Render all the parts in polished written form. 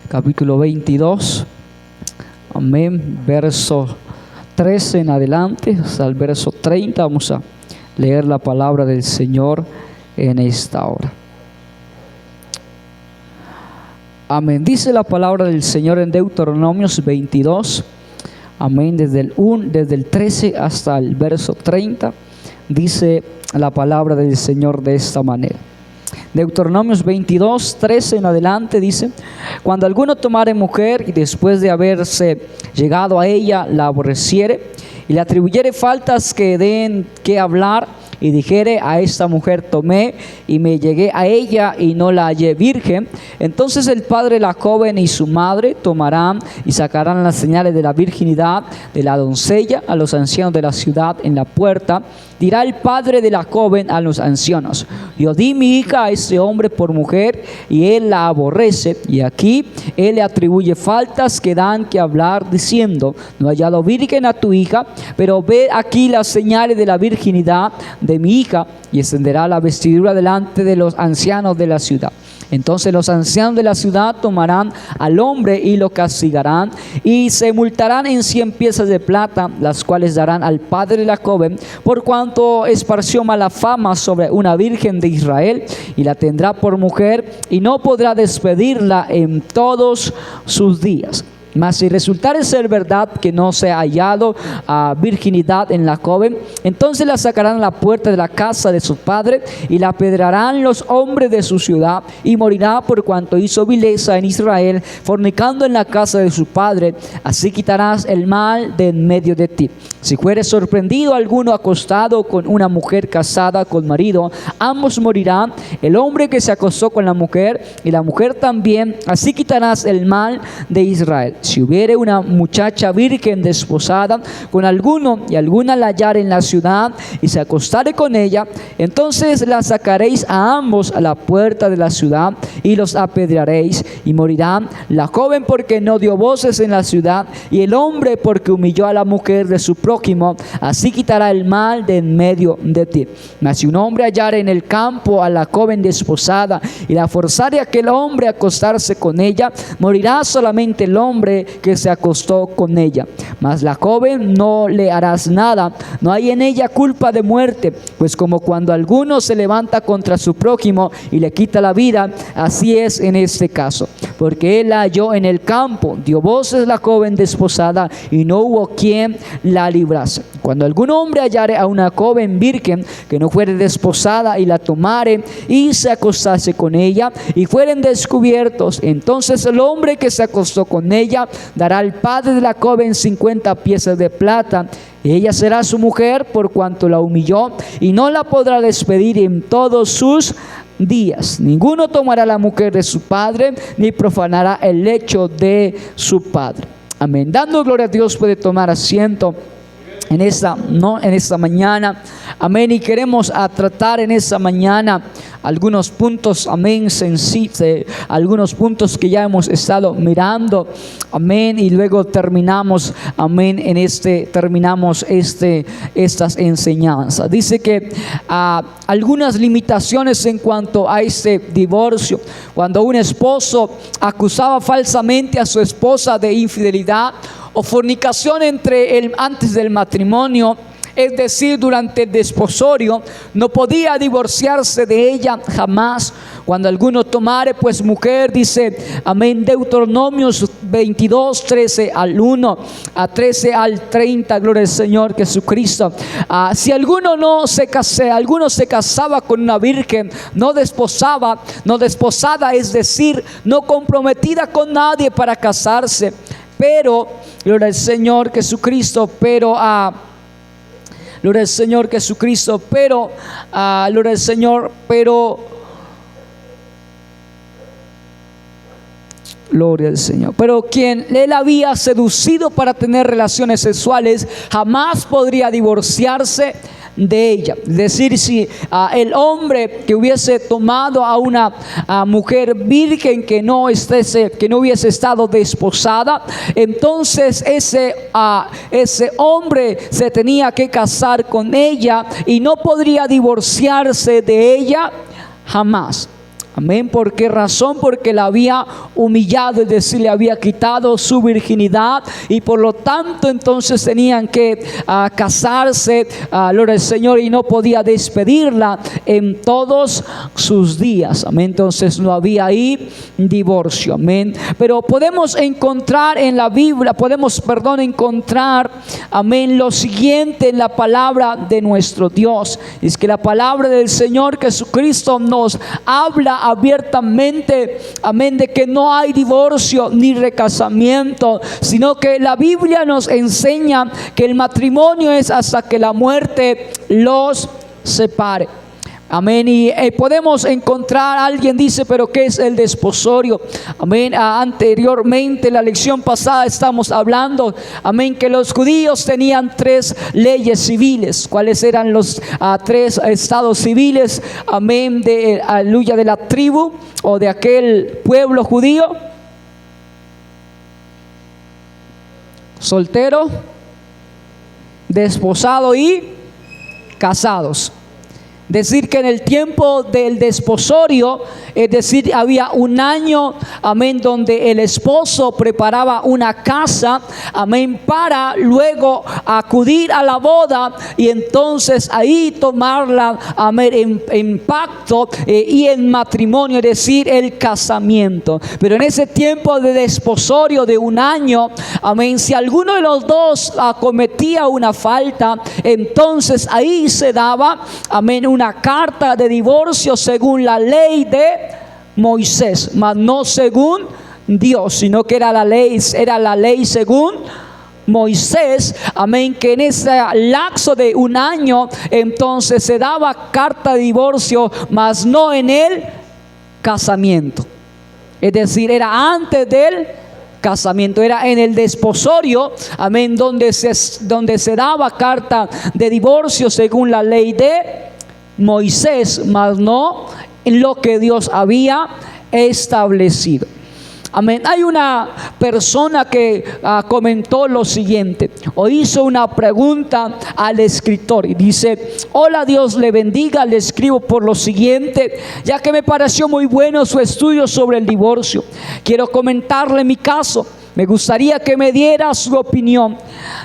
capítulo 22, amén, verso 13 en adelante hasta el verso 30. Vamos a leer la palabra del Señor en esta hora. Amén. Dice la palabra del Señor en Deuteronomios 22, amén, desde el 13 hasta el verso 30. Dice la palabra del Señor de esta manera. Deuteronomios 22, 13 en adelante dice: cuando alguno tomare mujer y después de haberse llegado a ella la aborreciere y le atribuyere faltas que den que hablar, y dijere: a esta mujer tomé y me llegué a ella y no la hallé virgen, entonces el padre de la joven y su madre tomarán y sacarán las señales de la virginidad de la doncella a los ancianos de la ciudad en la puerta. Dirá el padre de la joven a los ancianos: yo di mi hija a este hombre por mujer y él la aborrece, y aquí él le atribuye faltas que dan que hablar, diciendo: no he hallado virgen a tu hija, pero ve aquí las señales de la virginidad de mi hija. Y extenderá la vestidura delante de los ancianos de la ciudad. Entonces los ancianos de la ciudad tomarán al hombre y lo castigarán, y se multarán en 100 piezas de plata, las cuales darán al padre de la joven, por cuanto esparció mala fama sobre una virgen de Israel, y la tendrá por mujer, y no podrá despedirla en todos sus días. Mas si resultare ser verdad que no se ha hallado virginidad en la joven, entonces la sacarán a la puerta de la casa de su padre y la apedrearán los hombres de su ciudad, y morirá por cuanto hizo vileza en Israel, fornicando en la casa de su padre. Así quitarás el mal de en medio de ti. Si fuere sorprendido alguno acostado con una mujer casada con marido, ambos morirán, el hombre que se acostó con la mujer y la mujer también. Así quitarás el mal de Israel. Si hubiere una muchacha virgen desposada con alguno y alguna la hallare en la ciudad y se acostare con ella, entonces la sacaréis a ambos a la puerta de la ciudad y los apedrearéis, y morirán la joven porque no dio voces en la ciudad, y el hombre porque humilló a la mujer de su prójimo. Así quitará el mal de en medio de ti. Mas si un hombre hallare en el campo a la joven desposada y la forzare a aquel hombre a acostarse con ella, morirá solamente el hombre que se acostó con ella. Mas la joven no le harás nada, no hay en ella culpa de muerte, pues como cuando alguno se levanta contra su prójimo y le quita la vida, así es en este caso. Porque él la halló en el campo, dio voces la joven desposada, y no hubo quien la librase. Cuando algún hombre hallare a una joven virgen que no fuere desposada y la tomare y se acostase con ella y fueren descubiertos, entonces el hombre que se acostó con ella dará al padre de la joven 50 piezas de plata, y ella será su mujer por cuanto la humilló, y no la podrá despedir en todos sus días. Ninguno tomará la mujer de su padre, ni profanará el lecho de su padre. Amén. Dando gloria a Dios, puede tomar asiento en esta mañana. Amén. Y queremos tratar en esta mañana algunos puntos, amén, algunos puntos que ya hemos estado mirando, amén, y luego terminamos, amén, estas enseñanzas. Dice que algunas limitaciones en cuanto a este divorcio. Cuando un esposo acusaba falsamente a su esposa de infidelidad o fornicación antes del matrimonio, es decir, durante el desposorio, no podía divorciarse de ella jamás. Cuando alguno tomare pues mujer, dice, amén, Deuteronomios 22, 13 al 1, a 13 al 30, gloria al Señor Jesucristo. Si alguno se casaba con una virgen no desposada, es decir, no comprometida con nadie para casarse, pero, gloria al Señor Jesucristo, gloria al Señor Jesucristo, gloria al Señor, gloria al Señor. Pero quien él había seducido para tener relaciones sexuales jamás podría divorciarse de ella. Es decir, si el hombre que hubiese tomado a una mujer virgen que no hubiese estado desposada, entonces ese hombre se tenía que casar con ella y no podría divorciarse de ella jamás. Amén. ¿Por qué razón? Porque la había humillado, es decir, le había quitado su virginidad, y por lo tanto entonces tenían que casarse, gloria al Señor, y no podía despedirla en todos sus días. Amén. Entonces no había ahí divorcio. Amén. Pero podemos encontrar en la Biblia, encontrar, amén, lo siguiente en la palabra de nuestro Dios. Es que la palabra del Señor Jesucristo nos habla abiertamente, amén, de que no hay divorcio ni recasamiento, sino que la Biblia nos enseña que el matrimonio es hasta que la muerte los separe. Amén. Y podemos encontrar, alguien dice, pero ¿qué es el desposorio? Amén. Anteriormente, en la lección pasada estamos hablando, amén, que los judíos tenían 3 leyes civiles. ¿Cuáles eran los 3 estados civiles? Amén. Aleluya, de la tribu o de aquel pueblo judío: soltero, desposado y casados. Decir que en el tiempo del desposorio, es decir, había un año, amén, donde el esposo preparaba una casa, amén, para luego acudir a la boda y entonces ahí tomarla, amén, en pacto y en matrimonio, es decir, el casamiento. Pero en ese tiempo de desposorio de un año, amén, si alguno de los dos cometía una falta, entonces ahí se daba, amén, una carta de divorcio según la ley de Moisés, mas no según Dios, sino que era la ley según Moisés, amén, que en ese lapso de un año entonces se daba carta de divorcio, mas no en el casamiento. Es decir, era antes del casamiento, era en el desposorio, amén, donde se daba carta de divorcio según la ley de Moisés, mas no en lo que Dios había establecido. Amén. Hay una persona que comentó lo siguiente, o hizo una pregunta al escritor, y dice: hola, Dios le bendiga, le escribo por lo siguiente, ya que me pareció muy bueno su estudio sobre el divorcio. Quiero comentarle mi caso. Me gustaría que me diera su opinión.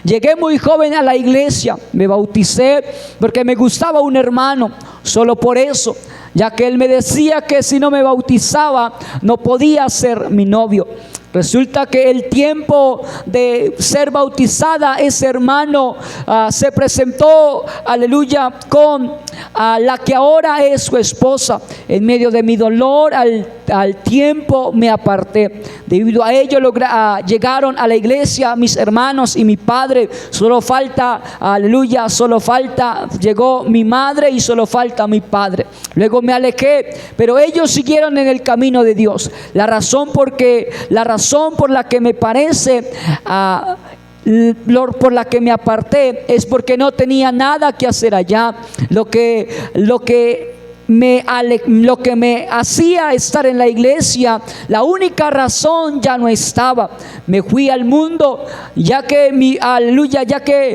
Llegué muy joven a la iglesia, me bauticé porque me gustaba un hermano, solo por eso, ya que él me decía que si no me bautizaba no podía ser mi novio. Resulta que el tiempo de ser bautizada, ese hermano se presentó, aleluya, con la que ahora es su esposa. En medio de mi dolor, al tiempo me aparté. Debido a ello llegaron a la iglesia mis hermanos y mi padre. Solo falta, aleluya, llegó mi madre y solo falta mi padre. Luego me alejé, pero ellos siguieron en el camino de Dios. La razón por la que me parece por la que me aparté es porque no tenía nada que hacer allá. Lo que me hacía estar en la iglesia, la única razón ya no estaba. Me fui al mundo, ya que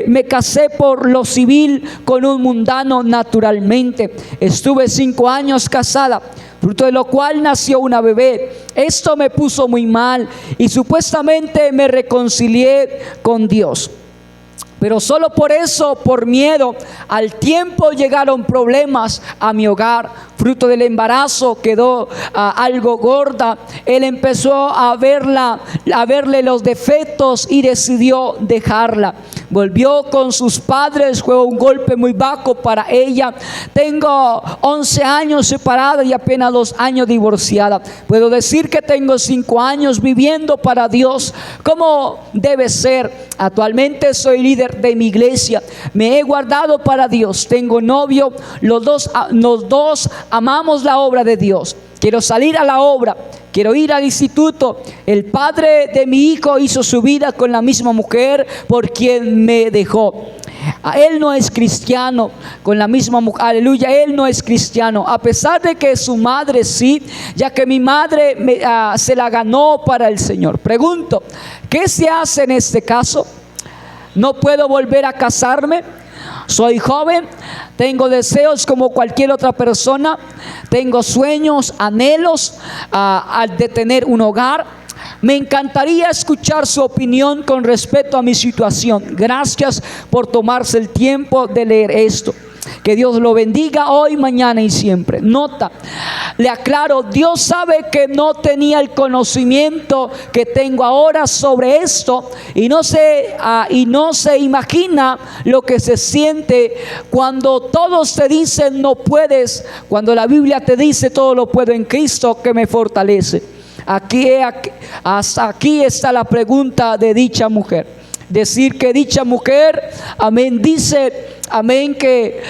me casé por lo civil con un mundano naturalmente. Estuve 5 años casada, fruto de lo cual nació una bebé. Esto me puso muy mal y supuestamente me reconcilié con Dios. Pero solo por eso, por miedo, al tiempo llegaron problemas a mi hogar. Fruto del embarazo quedó algo gorda. Él empezó a verle los defectos y decidió dejarla. Volvió con sus padres, fue un golpe muy bajo para ella. Tengo 11 años separada y apenas 2 años divorciada. Puedo decir que tengo 5 años viviendo para Dios como debe ser. Actualmente soy líder de mi iglesia. Me he guardado para Dios. Tengo novio. Los dos amamos la obra de Dios. Quiero salir a la obra. Quiero ir al instituto. El padre de mi hijo hizo su vida con la misma mujer por quien me dejó. Él no es cristiano, con la misma mujer, aleluya, él no es cristiano, a pesar de que su madre sí, ya que mi madre se la ganó para el Señor. Pregunto, ¿qué se hace en este caso? ¿No puedo volver a casarme? Soy joven, tengo deseos como cualquier otra persona, tengo sueños, anhelos de tener un hogar. Me encantaría escuchar su opinión con respecto a mi situación. Gracias por tomarse el tiempo de leer esto. Que Dios lo bendiga hoy, mañana y siempre. Nota, le aclaro, Dios sabe que no tenía el conocimiento que tengo ahora sobre esto y no se imagina lo que se siente cuando todos te dicen no puedes, cuando la Biblia te dice todo lo puedo en Cristo que me fortalece. Hasta aquí está la pregunta de dicha mujer. Decir que dicha mujer, amén, dice, amén, que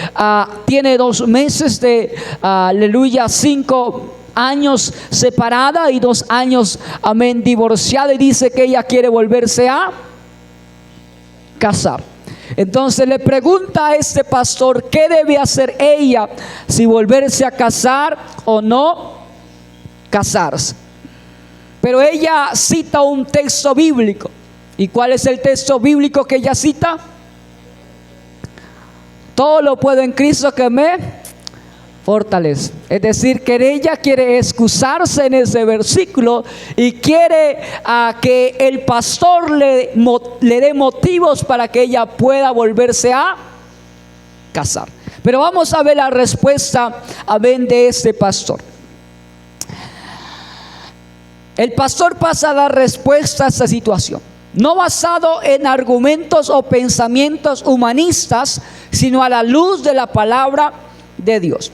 tiene 2 meses de, aleluya, 5 años separada y 2 años, amén, divorciada, y dice que ella quiere volverse a casar. Entonces le pregunta a este pastor qué debe hacer ella, si volverse a casar o no casarse. Pero ella cita un texto bíblico. ¿Y cuál es el texto bíblico que ella cita? Todo lo puedo en Cristo que me fortalece. Es decir, que ella quiere excusarse en ese versículo y quiere que el pastor le dé motivos para que ella pueda volverse a casar. Pero vamos a ver la respuesta, amén, de este pastor. El pastor pasa a dar respuesta a esta situación, no basado en argumentos o pensamientos humanistas, sino a la luz de la palabra de Dios.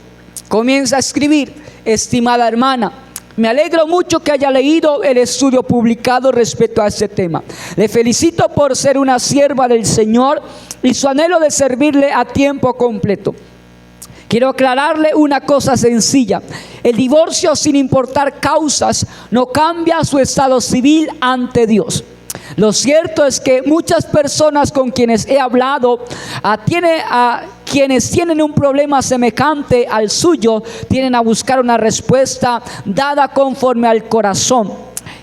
Comienza a escribir: estimada hermana, me alegro mucho que haya leído el estudio publicado respecto a este tema. Le felicito por ser una sierva del Señor y su anhelo de servirle a tiempo completo. Quiero aclararle una cosa sencilla: el divorcio, sin importar causas, no cambia su estado civil ante Dios. Lo cierto es que muchas personas con quienes he hablado, quienes tienen un problema semejante al suyo, tienen a buscar una respuesta dada conforme al corazón,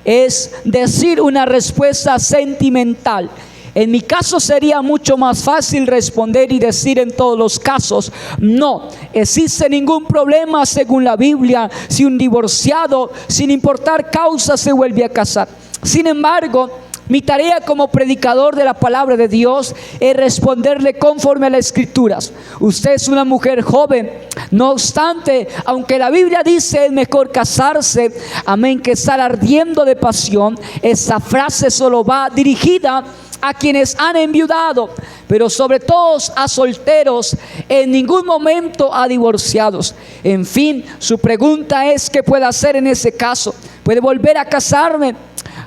es decir, una respuesta sentimental. En mi caso sería mucho más fácil responder y decir en todos los casos: no existe ningún problema según la Biblia si un divorciado, sin importar causa, se vuelve a casar. Sin embargo, mi tarea como predicador de la palabra de Dios es responderle conforme a las Escrituras. Usted es una mujer joven, no obstante, aunque la Biblia dice es mejor casarse, amén, que estar ardiendo de pasión, esta frase solo va dirigida a quienes han enviudado, pero sobre todo a solteros, en ningún momento a divorciados. En fin, su pregunta es: ¿qué puedo hacer en ese caso? ¿Puede volver a casarme?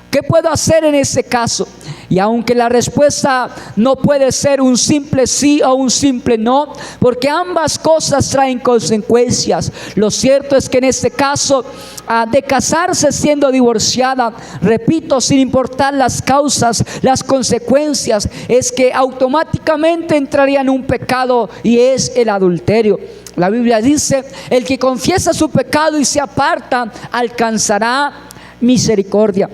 ¿Qué puedo hacer en ese caso? Y aunque la respuesta no puede ser un simple sí o un simple no, porque ambas cosas traen consecuencias, lo cierto es que en este caso de casarse siendo divorciada, repito, sin importar las causas, las consecuencias, es que automáticamente entraría en un pecado, y es el adulterio. La Biblia dice: el que confiesa su pecado y se aparta alcanzará misericordia.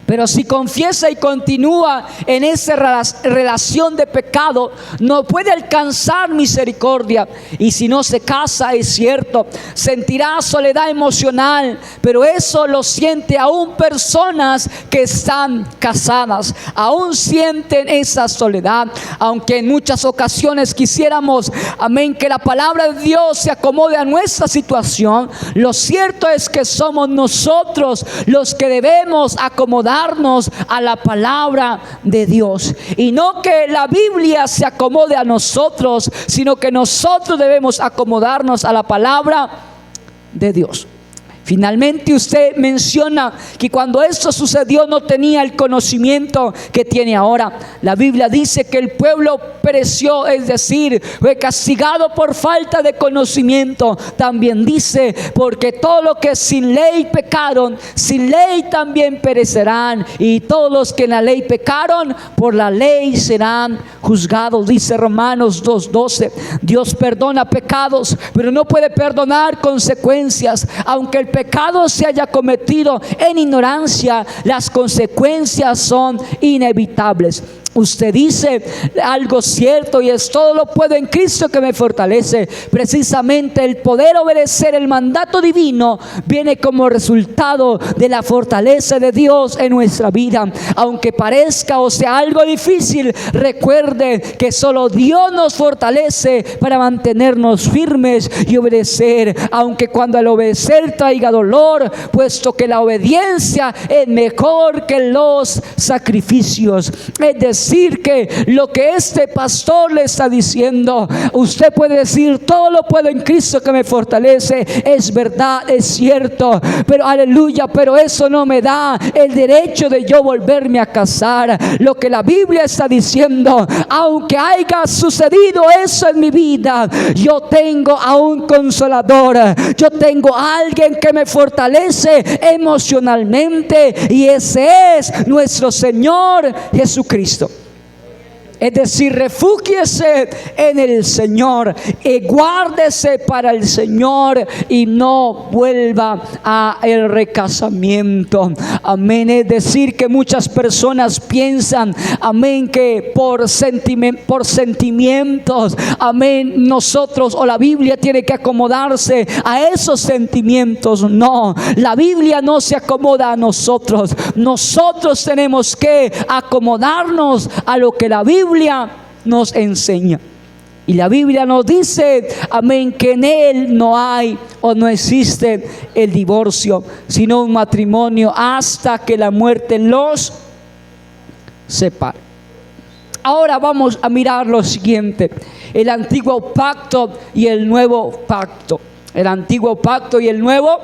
Pero si confiesa y continúa en esa relación de pecado, no puede alcanzar misericordia. Y si no se casa, es cierto, sentirá soledad emocional, pero eso lo siente aún personas que están casadas. Aún sienten esa soledad, aunque en muchas ocasiones quisiéramos, amén, que la palabra de Dios se acomode a nuestra situación. Lo cierto es que somos nosotros los que debemos acomodar a la palabra de Dios, y no que la Biblia se acomode a nosotros, sino que nosotros debemos acomodarnos a la palabra de Dios. Finalmente, usted menciona que cuando esto sucedió no tenía el conocimiento que tiene ahora. La Biblia dice que el pueblo pereció, es decir, fue castigado por falta de conocimiento. También dice: porque todo lo que sin ley pecaron, sin ley también perecerán, y todos los que en la ley pecaron, por la ley serán juzgados. Dice Romanos 2:12. Dios perdona pecados, pero no puede perdonar consecuencias. Aunque el pecado se haya cometido en ignorancia, las consecuencias son inevitables. Usted dice algo cierto y es: todo lo puedo en Cristo que me fortalece. Precisamente el poder obedecer el mandato divino viene como resultado de la fortaleza de Dios en nuestra vida. Aunque parezca o sea algo difícil, recuerde que solo Dios nos fortalece para mantenernos firmes y obedecer, aunque cuando el obedecer traiga dolor, puesto que la obediencia es mejor que los sacrificios. Es decir, que lo que este pastor le está diciendo, usted puede decir: todo lo puedo en Cristo que me fortalece. Es verdad, es cierto, pero aleluya, pero eso no me da el derecho de yo volverme a casar. Lo que la Biblia está diciendo: aunque haya sucedido eso en mi vida, yo tengo a un consolador, yo tengo a alguien que me fortalece emocionalmente, y ese es nuestro Señor Jesucristo. Es decir, refúgiese en el Señor y guárdese para el Señor y no vuelva a el recasamiento. Amén. Es decir, que muchas personas piensan, amén, que por sentimientos, amén, nosotros o la Biblia tiene que acomodarse a esos sentimientos. No, la Biblia no se acomoda a nosotros. Nosotros tenemos que acomodarnos a lo que la Biblia nos enseña. Y la Biblia nos dice, amén, que en Él no hay o no existe el divorcio, sino un matrimonio hasta que la muerte los separe. Ahora vamos a mirar lo siguiente: el antiguo pacto y el nuevo pacto. El antiguo pacto y el nuevo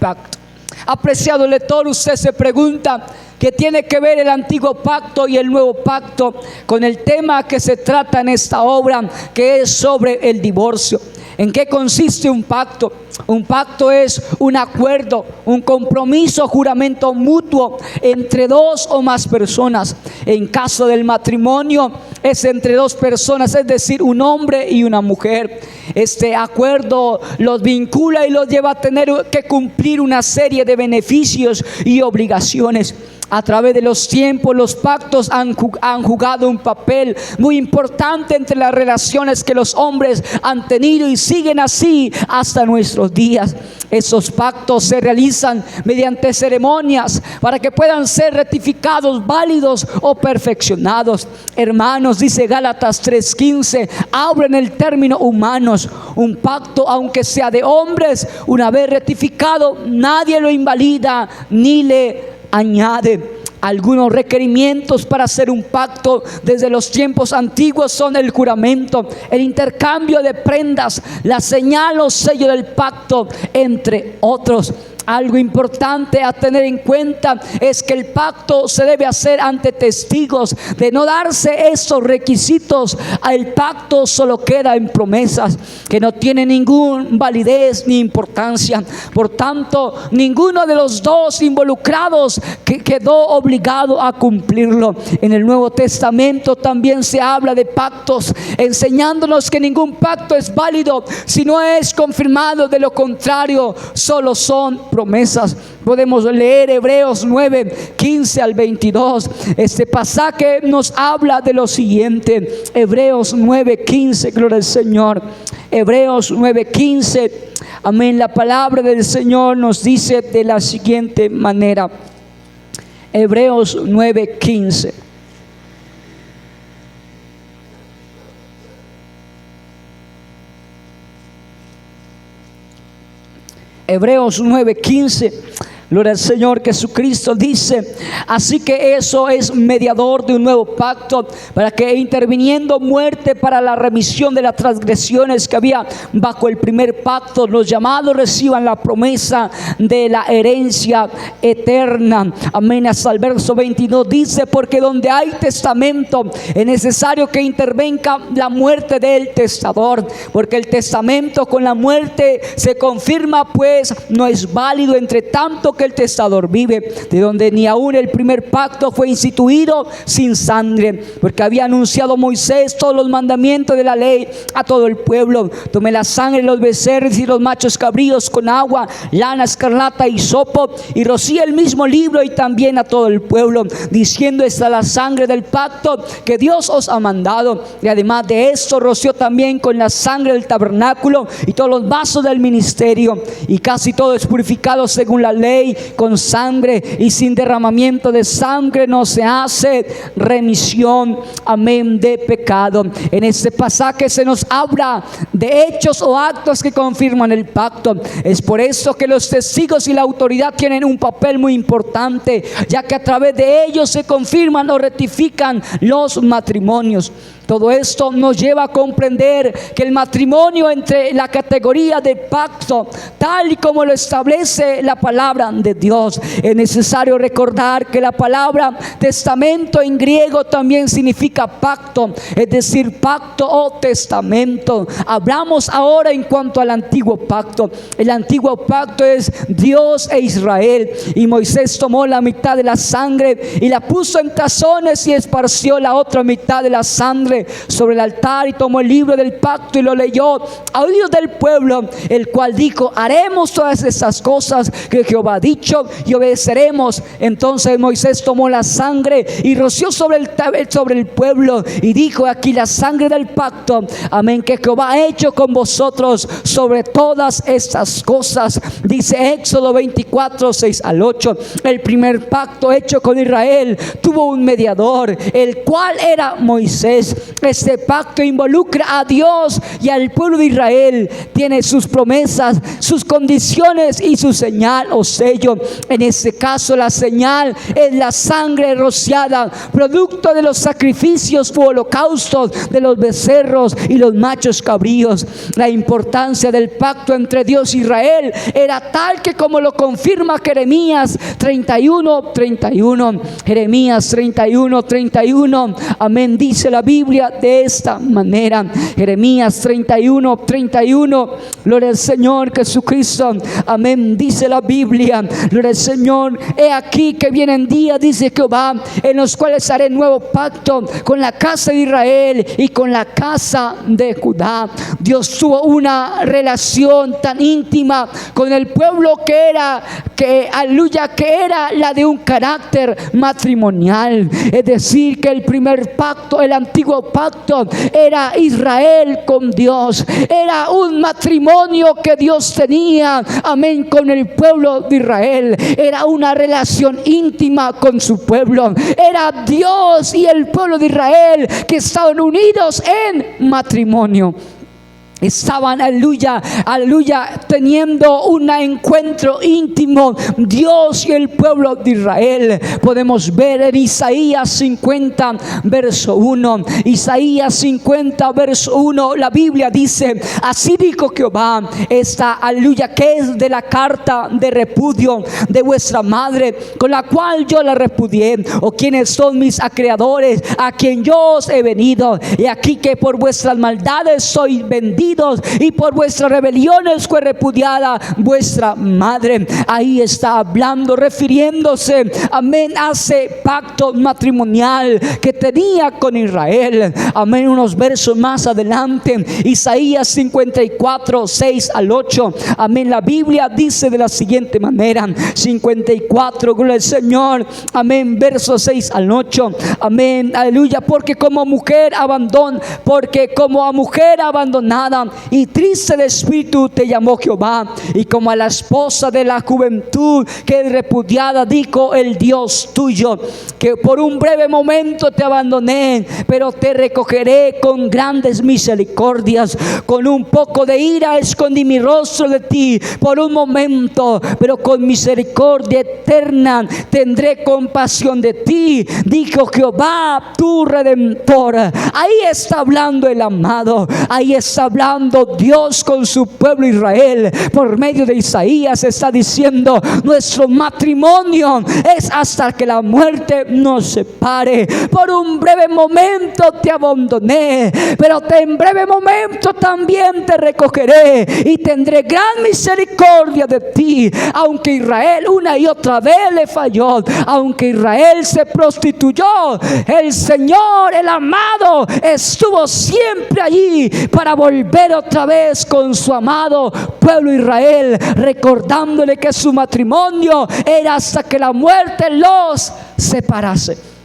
pacto. Apreciado lector, usted se pregunta: ¿qué tiene que ver el antiguo pacto y el nuevo pacto con el tema que se trata en esta obra, que es sobre el divorcio? ¿En qué consiste un pacto? Un pacto es un acuerdo, un compromiso, juramento mutuo entre dos o más personas. En caso del matrimonio es entre dos personas, es decir, un hombre y una mujer. Este acuerdo los vincula y los lleva a tener que cumplir una serie de beneficios y obligaciones. A través de los tiempos, los pactos han jugado un papel muy importante entre las relaciones que los hombres han tenido y siguen así hasta nuestros días. Esos pactos se realizan mediante ceremonias para que puedan ser rectificados, válidos o perfeccionados. Hermanos, dice Gálatas 3:15, habla en el término humanos. Un pacto, aunque sea de hombres, una vez rectificado, nadie lo invalida ni le añade. Algunos requerimientos para hacer un pacto desde los tiempos antiguos son el juramento, el intercambio de prendas, la señal o sello del pacto, entre otros. Algo importante a tener en cuenta es que el pacto se debe hacer ante testigos. De no darse esos requisitos, el pacto solo queda en promesas que no tienen ninguna validez ni importancia. Por tanto, ninguno de los dos involucrados quedó obligado a cumplirlo. En el Nuevo Testamento también se habla de pactos, enseñándonos que ningún pacto es válido si no es confirmado. De lo contrario, solo son promesas. Podemos leer Hebreos 9:15 al 22. Este pasaje nos habla de lo siguiente. Hebreos 9:15, gloria al Señor. Hebreos 9:15, amén. La palabra del Señor nos dice de la siguiente manera. Hebreos 9:15. Hebreos 9:15, gloria al Señor Jesucristo, dice: así que eso es mediador de un nuevo pacto, para que interviniendo muerte para la remisión de las transgresiones que había bajo el primer pacto, los llamados reciban la promesa de la herencia eterna. Amén. Hasta el verso 22 dice: porque donde hay testamento es necesario que intervenga la muerte del testador, porque el testamento con la muerte se confirma, pues no es válido, entre tanto que el testador vive, de donde ni aún el primer pacto fue instituido sin sangre, porque había anunciado Moisés todos los mandamientos de la ley a todo el pueblo. Tomé la sangre de los becerros y los machos cabríos con agua, lana escarlata y hisopo, y rocié el mismo libro y también a todo el pueblo, diciendo: esta es la sangre del pacto que Dios os ha mandado. Y además de esto roció también con la sangre del tabernáculo y todos los vasos del ministerio. Y casi todo es purificado según la ley con sangre, y sin derramamiento de sangre no se hace remisión, amén, de pecado. En este pasaje se nos habla de hechos o actos que confirman el pacto. Es por eso que los testigos y la autoridad tienen un papel muy importante, ya que a través de ellos se confirman o rectifican los matrimonios. Todo esto nos lleva a comprender que el matrimonio entre la categoría de pacto, tal y como lo establece la palabra de Dios. Es necesario recordar que la palabra testamento en griego también significa pacto, es decir, pacto o testamento. Hablamos ahora en cuanto al antiguo pacto. El antiguo pacto es Dios e Israel, y Moisés tomó la mitad de la sangre y la puso en tazones y esparció la otra mitad de la sangre sobre el altar, y tomó el libro del pacto y lo leyó a oídos del pueblo, el cual dijo: haremos todas estas cosas que Jehová ha dicho y obedeceremos. Entonces Moisés tomó la sangre y roció sobre el pueblo y dijo: aquí la sangre del pacto, amén, que Jehová ha hecho con vosotros sobre todas estas cosas. Dice Éxodo 24, 6 al 8. El primer pacto hecho con Israel tuvo un mediador, el cual era Moisés. Este pacto involucra a Dios y al pueblo de Israel. Tiene sus promesas, sus condiciones y su señal o sello. En este caso la señal es la sangre rociada, producto de los sacrificios u holocaustos de los becerros y los machos cabríos. La importancia del pacto entre Dios e Israel era tal que, como lo confirma Jeremías 31, 31. Jeremías 31, 31. Amén. Dice la Biblia de esta manera. Jeremías 31, 31. Gloria al Señor Jesucristo. Amén. Dice la Biblia, gloria al Señor: he aquí que vienen días, dice Jehová, en los cuales haré nuevo pacto con la casa de Israel y con la casa de Judá. Dios tuvo una relación tan íntima con el pueblo que era la de un carácter matrimonial. Es decir, que el primer pacto, el antiguo pacto, era Israel con Dios. Era un matrimonio que Dios tenía, amén, con el pueblo de Israel. Era una relación íntima con su pueblo. Era Dios y el pueblo de Israel que estaban unidos en matrimonio. Estaban, aleluya, aleluya, teniendo un encuentro íntimo, Dios y el pueblo de Israel. Podemos ver en Isaías 50, verso 1. Isaías 50, verso 1. La Biblia dice: así dijo Jehová, esta, aleluya, que es de la carta de repudio de vuestra madre, con la cual yo la repudié. O quienes son mis acreedores, a quien yo os he venido. Y aquí que por vuestras maldades soy vendido, y por vuestras rebeliones fue repudiada vuestra madre. Ahí está hablando, refiriéndose, amén, a ese pacto matrimonial que tenía con Israel. Amén. Unos versos más adelante, Isaías 54, 6 al 8. Amén. La Biblia dice de la siguiente manera: 54, gloria al Señor, amén, versos 6 al 8. Amén, aleluya. Porque como a mujer abandonada y triste de espíritu te llamó Jehová, y como a la esposa de la juventud que es repudiada, dijo el Dios tuyo, que por un breve momento te abandoné, pero te recogeré con grandes misericordias. Con un poco de ira escondí mi rostro de ti por un momento, pero con misericordia eterna tendré compasión de ti, dijo Jehová tu redentor. Ahí está hablando el amado, ahí está hablando hablando Dios con su pueblo Israel. Por medio de Isaías está diciendo: nuestro matrimonio es hasta que la muerte nos separe. Por un breve momento te abandoné, pero en breve momento también te recogeré y tendré gran misericordia de ti. Aunque Israel una y otra vez le falló, aunque Israel se prostituyó, el Señor, el amado, estuvo siempre allí para volver otra vez con su amado pueblo Israel, recordándole que su matrimonio era hasta que la muerte los separase.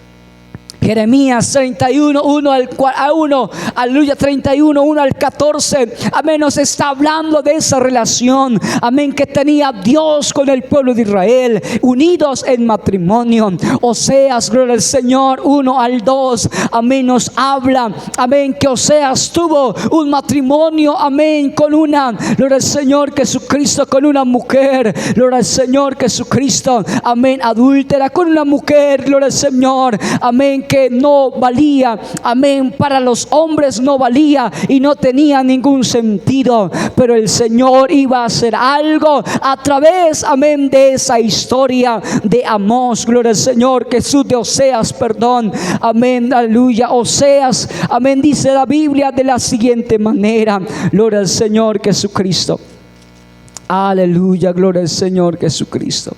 Jeremías 31, 1 al 1, aleluya, 31, 1 al 14, amén, nos está hablando de esa relación, amén, que tenía Dios con el pueblo de Israel, unidos en matrimonio. Oseas, gloria al Señor, 1 al 2, amén, nos habla, amén, que Oseas tuvo un matrimonio, amén, con una, gloria al Señor Jesucristo, con una mujer, gloria al Señor Jesucristo, amén, adúltera, con una mujer, gloria al Señor, amén, que no valía, amén, para los hombres no valía y no tenía ningún sentido, pero el Señor iba a hacer algo a través, amén, de esa historia de Amós, gloria al Señor Jesús, de Oseas, perdón, amén, aleluya. Oseas, amén, dice la Biblia de la siguiente manera, gloria al Señor Jesucristo, aleluya, gloria al Señor Jesucristo.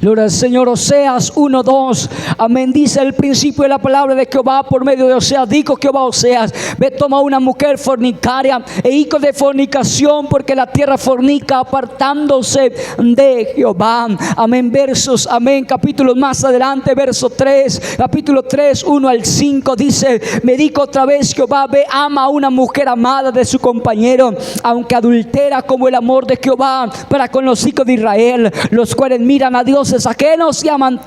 Gloria al Señor. Oseas 1:2, amén, dice el principio de la palabra de Jehová por medio de Oseas. Dijo Jehová a Oseas: ve, toma una mujer fornicaria e hijo de fornicación, porque la tierra fornica apartándose de Jehová. Amén, versos, amén, capítulos más adelante, verso 3, capítulo 3, 1 al 5, dice: me dijo otra vez Jehová: ve, ama a una mujer amada de su compañero, aunque adultera como el amor de Jehová para con los hijos de Israel, los cuales miran a dioses ajenos y aman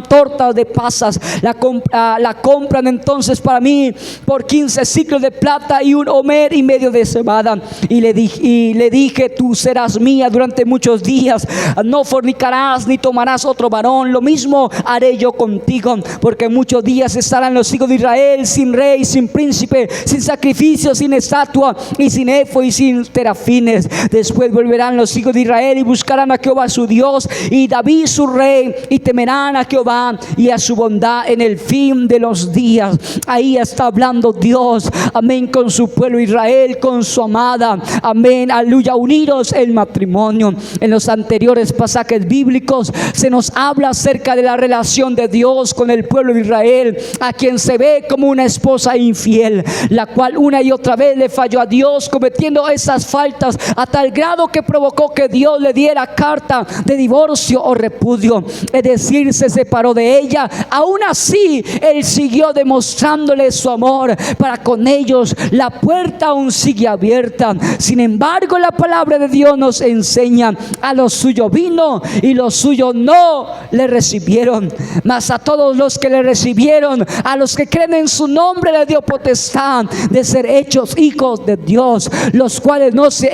tortas de pasas. La compran entonces para mí por 15 ciclos de plata y un homer y medio de cebada. Y le dije: tú serás mía durante muchos días, no fornicarás ni tomarás otro varón. Lo mismo haré yo contigo, porque muchos días estarán los hijos de Israel sin rey, sin príncipe, sin sacrificio, sin estatua y sin efod y sin terafines. Después volverán los hijos de Israel y buscarán a Jehová su Dios y David su rey, y temerán a Jehová y a su bondad en el fin de los días. Ahí está hablando Dios, amén, con su pueblo Israel, con su amada, amén, aleluya, unidos en matrimonio. En los anteriores pasajes bíblicos se nos habla acerca de la relación de Dios con el pueblo de Israel, a quien se ve como una esposa infiel, la cual una y otra vez le falló a Dios, cometiendo esas faltas a tal grado que provocó que Dios le diera carta de divorcio o repudio, es decir, se separó de ella. Aún así él siguió demostrándole su amor para con ellos. La puerta aún sigue abierta. Sin embargo, la palabra de Dios nos enseña: a los suyos vino y los suyos no le recibieron, mas a todos los que le recibieron, a los que creen en su nombre, le dio potestad de ser hechos hijos de Dios, los cuales no son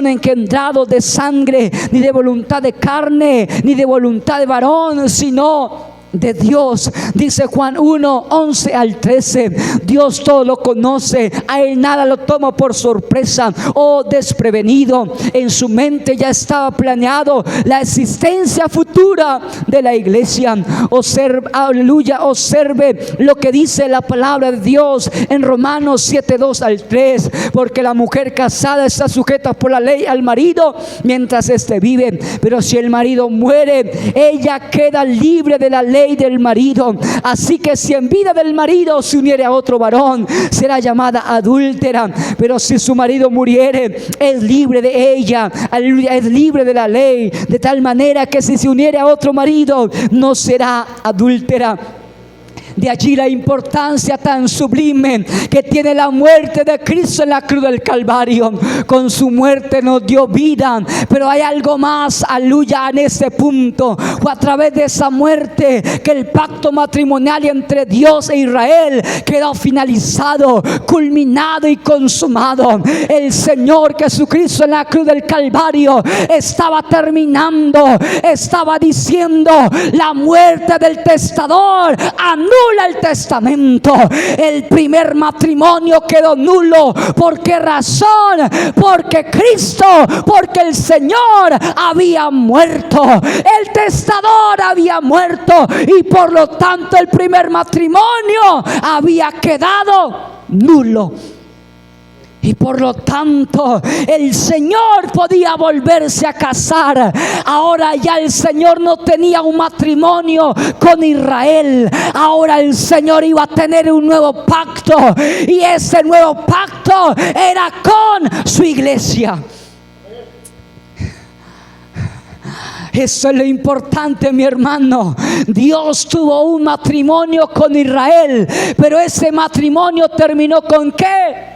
engendrados de sangre, ni de voluntad de carne, ni de voluntad de varón, sino de Dios. Dice Juan 1, 11 al 13: Dios todo lo conoce, a él nada lo toma por sorpresa o desprevenido. En su mente ya estaba planeado la existencia futura de la iglesia. Observe, aleluya, observe lo que dice la palabra de Dios en Romanos 7, 2 al 3: porque la mujer casada está sujeta por la ley al marido mientras éste vive, pero si el marido muere, ella queda libre de la ley del marido. Así que si en vida del marido se uniere a otro varón, será llamada adúltera, pero si su marido muriere, es libre de ella, aleluya, es libre de la ley, de tal manera que si se uniere a otro marido, no será adúltera. De allí la importancia tan sublime que tiene la muerte de Cristo en la cruz del Calvario. Con su muerte nos dio vida, pero hay algo más, aleluya, en ese punto. Fue a través de esa muerte que el pacto matrimonial entre Dios e Israel quedó finalizado, culminado y consumado. El Señor Jesucristo en la cruz del Calvario estaba terminando, estaba diciendo: la muerte del testador anula el testamento. El primer matrimonio quedó nulo. ¿Por qué razón? Porque Cristo, porque el Señor había muerto, el testador había muerto, y por lo tanto el primer matrimonio había quedado nulo. Y por lo tanto el Señor podía volverse a casar. Ahora ya el Señor no tenía un matrimonio con Israel. Ahora el Señor iba a tener un nuevo pacto. Y ese nuevo pacto era con su iglesia. Eso es lo importante, mi hermano. Dios tuvo un matrimonio con Israel, pero ese matrimonio terminó ¿con qué?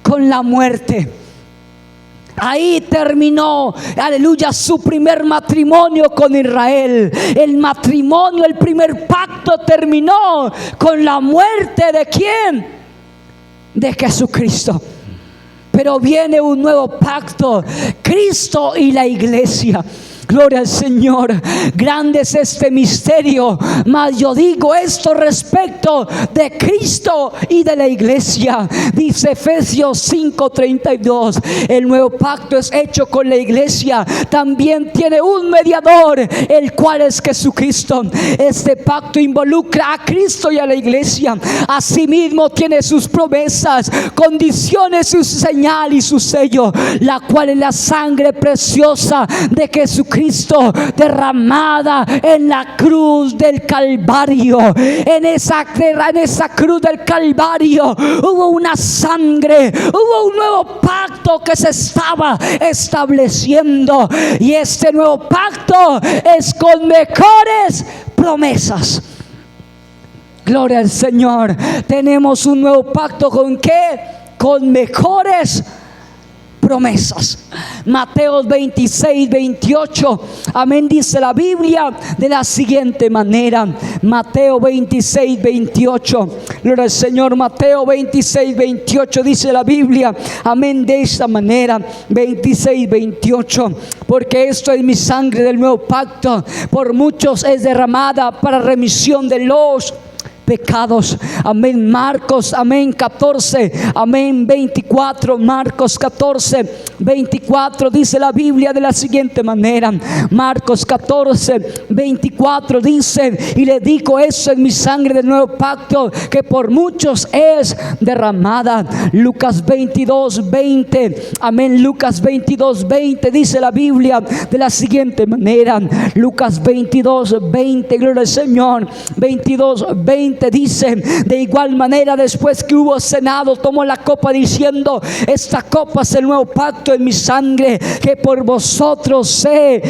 Con la muerte. Ahí terminó, aleluya, su primer matrimonio con Israel. El matrimonio, el primer pacto terminó con la muerte ¿de quién? De Jesucristo. Pero viene un nuevo pacto, Cristo y la iglesia. Gloria al Señor. Grande es este misterio, mas yo digo esto respecto de Cristo y de la iglesia. Dice Efesios 5:32: el nuevo pacto es hecho con la iglesia. También tiene un mediador, el cual es Jesucristo. Este pacto involucra a Cristo y a la iglesia. Asimismo tiene sus promesas, condiciones, su señal y su sello, la cual es la sangre preciosa de Jesucristo, derramada en la cruz del Calvario. En esa cruz del Calvario hubo una sangre, hubo un nuevo pacto que se estaba estableciendo, y este nuevo pacto es con mejores promesas. Gloria al Señor. Tenemos un nuevo pacto ¿con qué? Con mejores promesas. Mateo 26:28, amén, dice la Biblia de la siguiente manera. Mateo 26:28, gloria al Señor. Mateo 26:28 dice la Biblia, amén, de esta manera. 26:28: porque esto es mi sangre del nuevo pacto, por muchos es derramada para remisión de los pecados. Amén. Marcos, amén, 14, amén, 24. Marcos 14:24 dice la Biblia de la siguiente manera. Marcos 14:24 dice: y le dijo, eso es mi sangre del nuevo pacto, que por muchos es derramada. Lucas 22:20, amén. Lucas 22:20 dice la Biblia de la siguiente manera. Lucas 22:20, gloria al Señor. 22:20 dice: de igual manera, después que hubo cenado, tomó la copa diciendo: esta copa es el nuevo pacto en mi sangre, que por vosotros se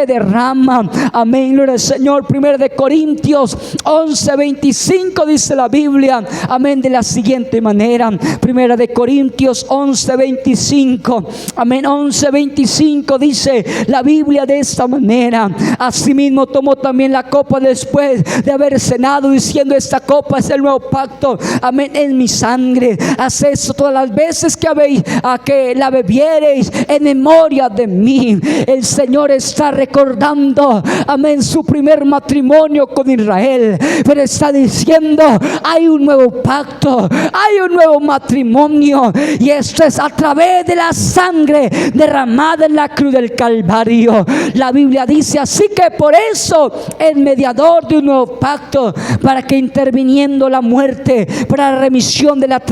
derrama. Amén, gloria al Señor. 1 de Corintios 11:25 dice la Biblia, amén, de la siguiente manera. 1 de Corintios 11:25, amén, 11:25 dice la Biblia de esta manera: asimismo tomó también la copa después de haber cenado, diciendo: esta copa es el nuevo pacto, amén, en mi sangre. Haz eso todas las veces que la bebiereis en memoria de mí. El Señor está recordando, amén, su primer matrimonio con Israel, pero está diciendo: hay un nuevo pacto, hay un nuevo matrimonio, y esto es a través de la sangre derramada en la cruz del Calvario. La Biblia dice así que por eso el mediador de un nuevo pacto, para que interviniendo la muerte, para la remisión de las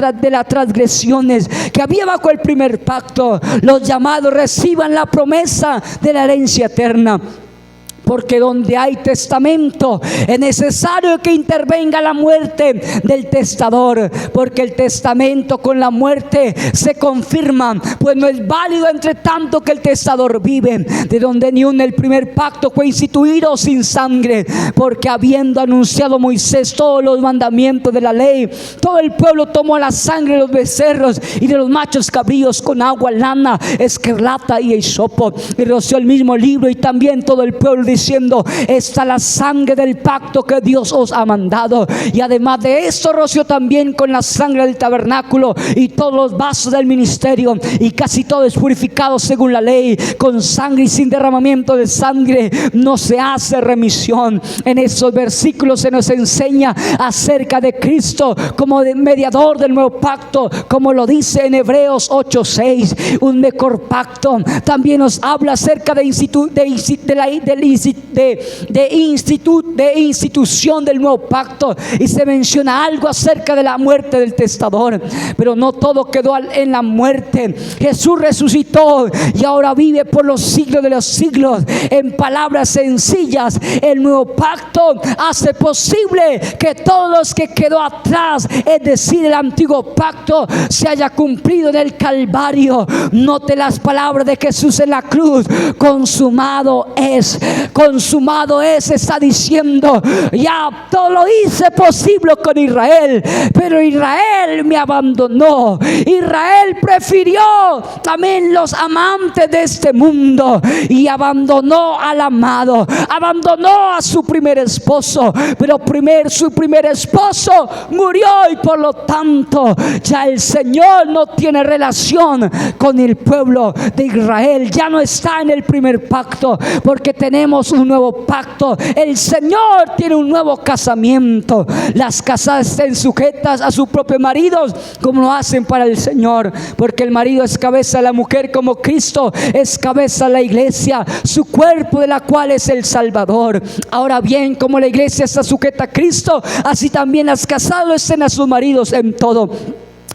transgresiones que había bajo el primer pacto, los llamados reciban la promesa de la herencia eterna. porque donde hay testamento es necesario que intervenga la muerte del testador, porque el testamento con la muerte se confirma, pues no es válido entre tanto que el testador vive, de donde ni un el primer pacto fue instituido sin sangre, porque habiendo anunciado Moisés todos los mandamientos de la ley, todo el pueblo tomó la sangre de los becerros y de los machos cabríos con agua, lana, escarlata y hisopo, y roció el mismo libro, y también todo el pueblo, diciendo: esta es la sangre del pacto que Dios os ha mandado. Y además de esto roció también con la sangre del tabernáculo y todos los vasos del ministerio, y casi todo es purificado según la ley. Con sangre y sin derramamiento de sangre no se hace remisión. En estos versículos se nos enseña acerca de Cristo como de mediador del nuevo pacto, como lo dice en Hebreos 8:6, un mejor pacto. También nos habla acerca de institución del nuevo pacto, y se menciona algo acerca de la muerte del testador. Pero no todo quedó en la muerte. Jesús resucitó y ahora vive por los siglos de los siglos. En palabras sencillas, el nuevo pacto hace posible que todos los que quedó atrás, es decir, el antiguo pacto, se haya cumplido en el Calvario. Note las palabras de Jesús en la cruz: consumado es, consumado es. Está diciendo: ya todo lo hice posible con Israel, pero Israel me abandonó. Israel prefirió también los amantes de este mundo y abandonó al amado, abandonó a su primer esposo. Pero su primer esposo murió, y por lo tanto ya el Señor no tiene relación con el pueblo de Israel. Ya no está en el primer pacto, porque tenemos un nuevo pacto. El Señor tiene un nuevo casamiento. Las casadas estén sujetas a sus propios maridos como lo hacen para el Señor, porque el marido es cabeza de la mujer, como Cristo es cabeza de la iglesia, su cuerpo, de la cual es el Salvador. Ahora bien, como la iglesia está sujeta a Cristo, así también las casadas estén a sus maridos en todo.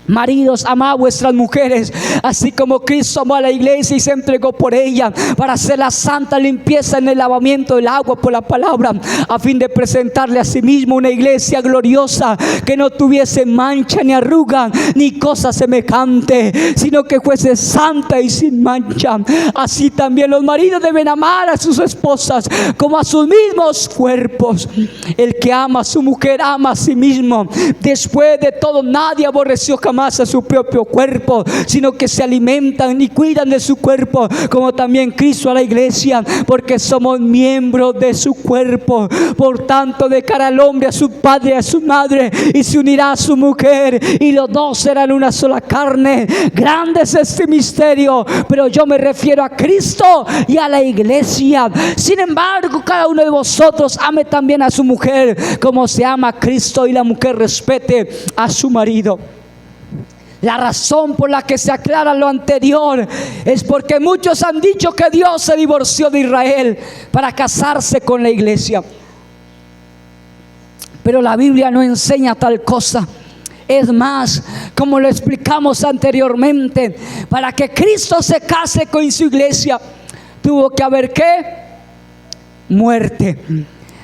Maridos, amad a vuestras mujeres, así como Cristo amó a la iglesia y se entregó por ella, para hacer la santa limpieza en el lavamiento del agua por la palabra, a fin de presentarle a sí mismo una iglesia gloriosa, que no tuviese mancha ni arruga ni cosa semejante, sino que fuese santa y sin mancha. Así también los maridos deben amar a sus esposas como a sus mismos cuerpos. El que ama a su mujer ama a sí mismo. Después de todo, nadie aborreció jamás a su propio cuerpo, sino que se alimentan y cuidan de su cuerpo, como también Cristo a la iglesia, porque somos miembros de su cuerpo. Por tanto, dejará al hombre a su padre y a su madre, y se unirá a su mujer, y los dos serán una sola carne. Grande es este misterio, pero yo me refiero a Cristo y a la iglesia. Sin embargo, cada uno de vosotros ame también a su mujer como se ama a Cristo, y la mujer respete a su marido. La razón por la que se aclara lo anterior es porque muchos han dicho que Dios se divorció de Israel para casarse con la iglesia. Pero la Biblia no enseña tal cosa. Es más, como lo explicamos anteriormente, para que Cristo se case con su iglesia, tuvo que haber ¿qué? Muerte.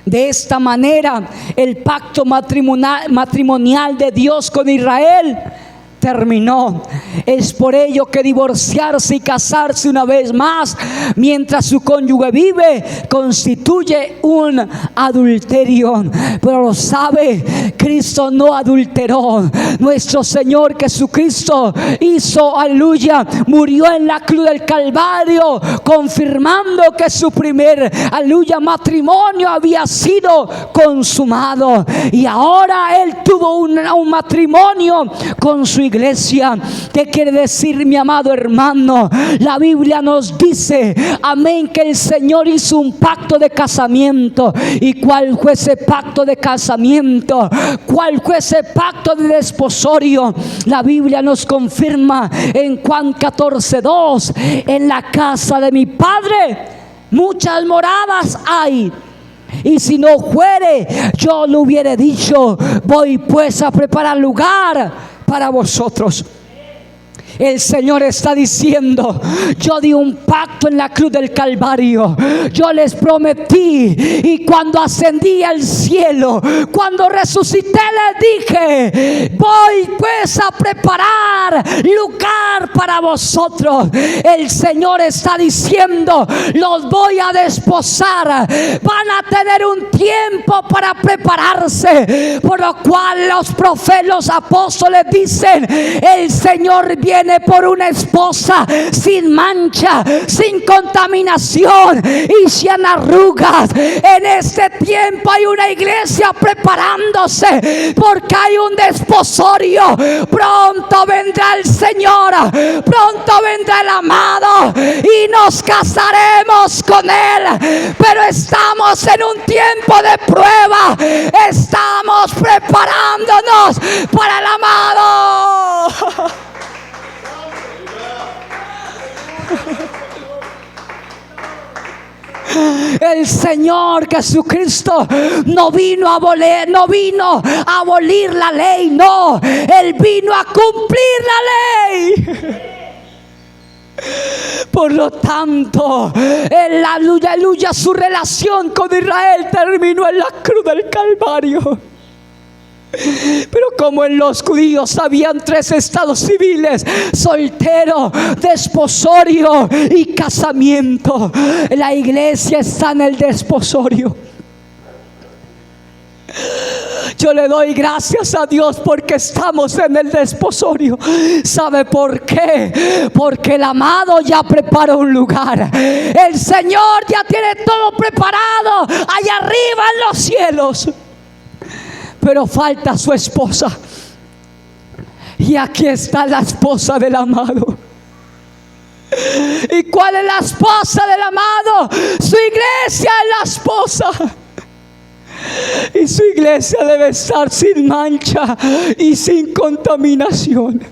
De esta manera, el pacto matrimonial de Dios con Israel terminó. Es por ello que divorciarse y casarse una vez más mientras su cónyuge vive constituye un adulterio. Pero lo sabe, Cristo no adulteró. Nuestro Señor Jesucristo hizo, aleluya, murió en la cruz del Calvario, confirmando que su primer, aleluya, matrimonio había sido consumado, y ahora Él tuvo un matrimonio con su iglesia. ¿Qué quiere decir, mi amado hermano? La Biblia nos dice, amén, que el Señor hizo un pacto de casamiento. ¿Y cuál fue ese pacto de casamiento? ¿Cuál fue ese pacto de desposorio? La Biblia nos confirma en Juan 14:2: en la casa de mi Padre muchas moradas hay, y si no fuere, yo lo hubiera dicho, voy pues a preparar lugar para vosotros. El Señor está diciendo: yo di un pacto en la cruz del Calvario. Yo les prometí, y cuando ascendí al cielo, cuando resucité, les dije: voy pues a preparar lugar para vosotros. El Señor está diciendo: los voy a desposar. Van a tener un tiempo para prepararse, por lo cual los profetas, los apóstoles dicen: el Señor viene por una esposa sin mancha, sin contaminación y sin arrugas. En este tiempo hay una iglesia preparándose, porque hay un desposorio. Pronto vendrá el Señor, pronto vendrá el amado, y nos casaremos con Él. Pero estamos en un tiempo de prueba. Estamos preparándonos para el amado. El Señor Jesucristo no vino a abolir la ley, no, Él vino a cumplir la ley. Por lo tanto, aleluya, su relación con Israel terminó en la cruz del Calvario. Pero como en los judíos habían 3 estados civiles: soltero, desposorio y casamiento, la iglesia está en el desposorio. Yo le doy gracias a Dios porque estamos en el desposorio. ¿Sabe por qué? Porque el amado ya preparó un lugar. El Señor ya tiene todo preparado allá arriba en los cielos. Pero falta su esposa. Y aquí está la esposa del amado. ¿Y cuál es la esposa del amado? Su iglesia es la esposa. Y su iglesia debe estar sin mancha y sin contaminación.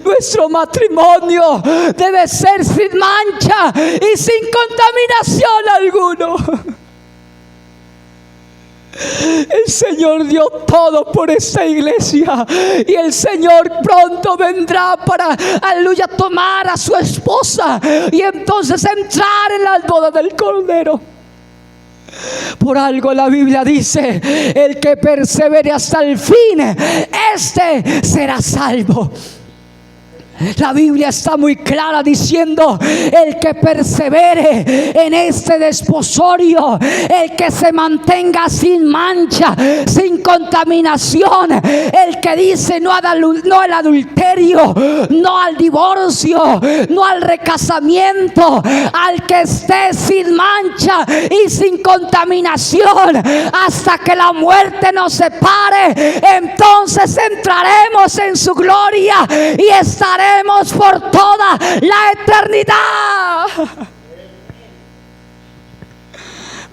Nuestro matrimonio debe ser sin mancha y sin contaminación alguno. El Señor dio todo por esta iglesia, y el Señor pronto vendrá para, aleluya, tomar a su esposa y entonces entrar en las bodas del Cordero. Por algo la Biblia dice: el que persevere hasta el fin, este será salvo. La Biblia está muy clara diciendo: el que persevere en este desposorio, el que se mantenga sin mancha, sin contaminación, el que dice no al adulterio, no al divorcio, no al recasamiento, al que esté sin mancha y sin contaminación hasta que la muerte nos separe, entonces entraremos en su gloria y estaremos por toda la eternidad.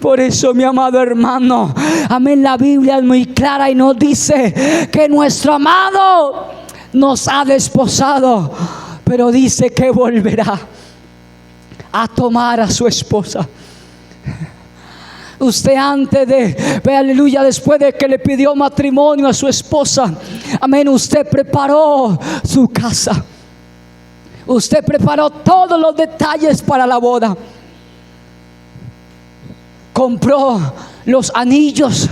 Por eso, mi amado hermano, amén, la Biblia es muy clara y nos dice que nuestro amado nos ha desposado, pero dice que volverá a tomar a su esposa. Usted antes de, aleluya, después de que le pidió matrimonio a su esposa, amén, usted preparó su casa. Usted preparó todos los detalles para la boda. Compró los anillos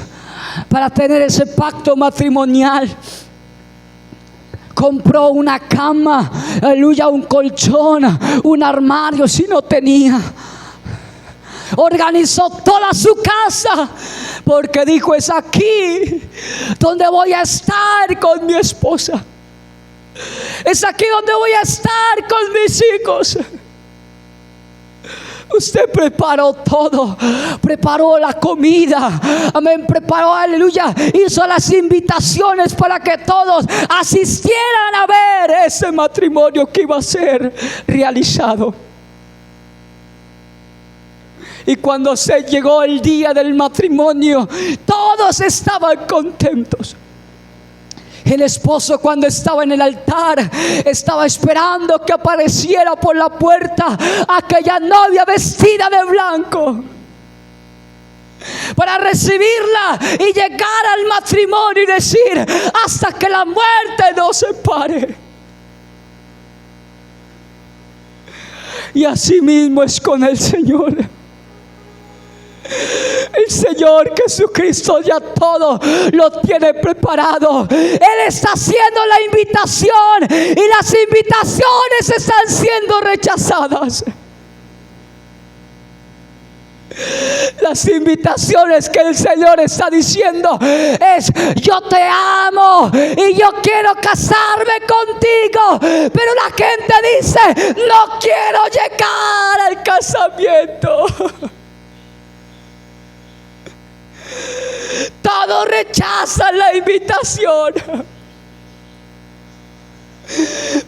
para tener ese pacto matrimonial. Compró una cama, aleluya, un colchón, un armario si no tenía. Organizó toda su casa, porque dijo: es aquí donde voy a estar con mi esposa. Es aquí donde voy a estar con mis hijos. Usted preparó todo, preparó la comida, amén, preparó, aleluya, hizo las invitaciones para que todos asistieran a ver ese matrimonio que iba a ser realizado. Y cuando se llegó el día del matrimonio, todos estaban contentos. El esposo, cuando estaba en el altar, estaba esperando que apareciera por la puerta aquella novia vestida de blanco. para recibirla y llegar al matrimonio y decir: hasta que la muerte nos separe. Y así mismo es con el Señor. El Señor Jesucristo ya todo lo tiene preparado. Él está haciendo la invitación y las invitaciones están siendo rechazadas. Las invitaciones que el Señor está diciendo es: yo te amo y yo quiero casarme contigo. Pero la gente dice: no quiero llegar al casamiento. Todos rechazan la invitación.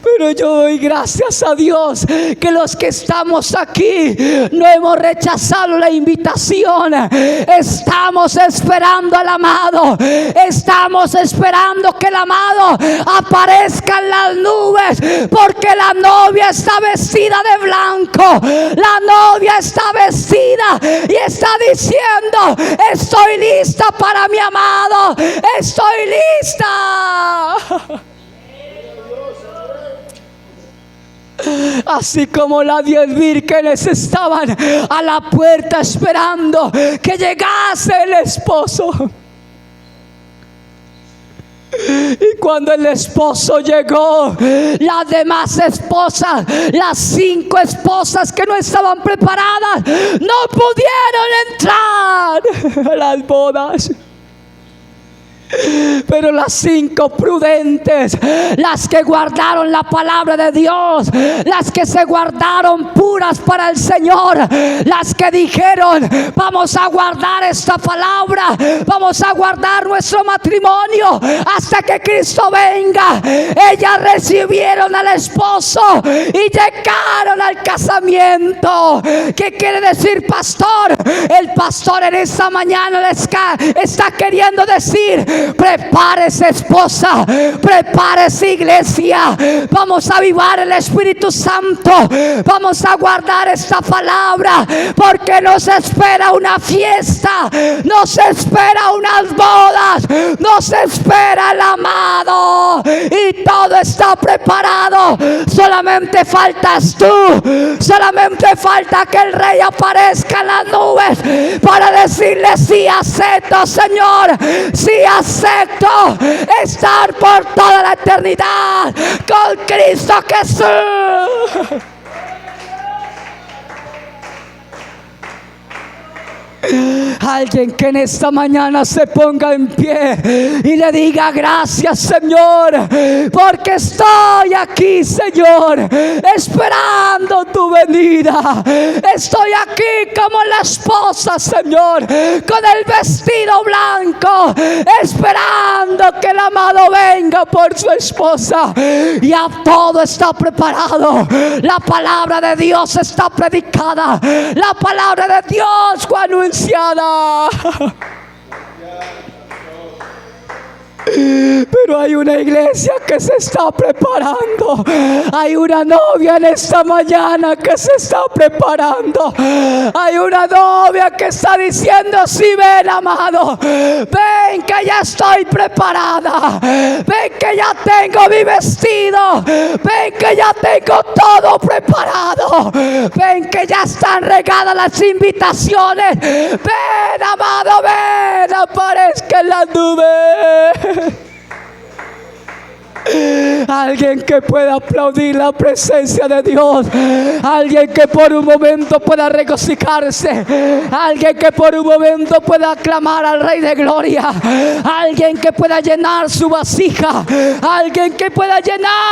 Pero yo doy gracias a Dios que los que estamos aquí no hemos rechazado la invitación. Estamos esperando al amado. Estamos esperando que el amado aparezca en las nubes, porque la novia está vestida de blanco. La novia está vestida y está diciendo: estoy lista para mi amado. Estoy lista. Así como las 10 vírgenes estaban a la puerta esperando que llegase el esposo. Y cuando el esposo llegó, las demás esposas, las 5 esposas que no estaban preparadas, no pudieron entrar a las bodas. Pero las 5 prudentes, las que guardaron la palabra de Dios, las que se guardaron puras para el Señor, las que dijeron: vamos a guardar esta palabra, vamos a guardar nuestro matrimonio hasta que Cristo venga. Ellas recibieron al esposo y llegaron al casamiento. ¿Qué quiere decir, pastor? El pastor en esta mañana está queriendo decir: prepárese, esposa, prepárese, iglesia. Vamos a avivar el Espíritu Santo. Vamos a guardar esta palabra, porque nos espera una fiesta, nos espera unas bodas, nos espera el amado, y todo está preparado. Solamente faltas tú. Solamente falta que el Rey aparezca en las nubes para decirle: sí, acepto, Señor, sí, acepto estar por toda la eternidad con Cristo Jesús. Alguien que en esta mañana se ponga en pie y le diga: gracias, Señor, porque estoy aquí, Señor, esperando tu venida. Estoy aquí como la esposa, Señor, con el vestido blanco, esperando que el amado venga por su esposa. Ya todo está preparado. La palabra de Dios está predicada. La palabra de Dios fue anunciada. Pero hay una iglesia que se está preparando. Hay una novia en esta mañana que se está preparando. Hay una novia que está diciendo: sí, ven, amado, ven que ya estoy preparada, ven que ya tengo mi vestido, ven que ya tengo todo preparado, ven que ya están regadas las invitaciones. Ven, amado, ven, aparezca en las nubes. Alguien que pueda aplaudir la presencia de Dios. Alguien que por un momento pueda regocijarse. Alguien que por un momento pueda aclamar al Rey de Gloria. Alguien que pueda llenar su vasija. Alguien que pueda llenar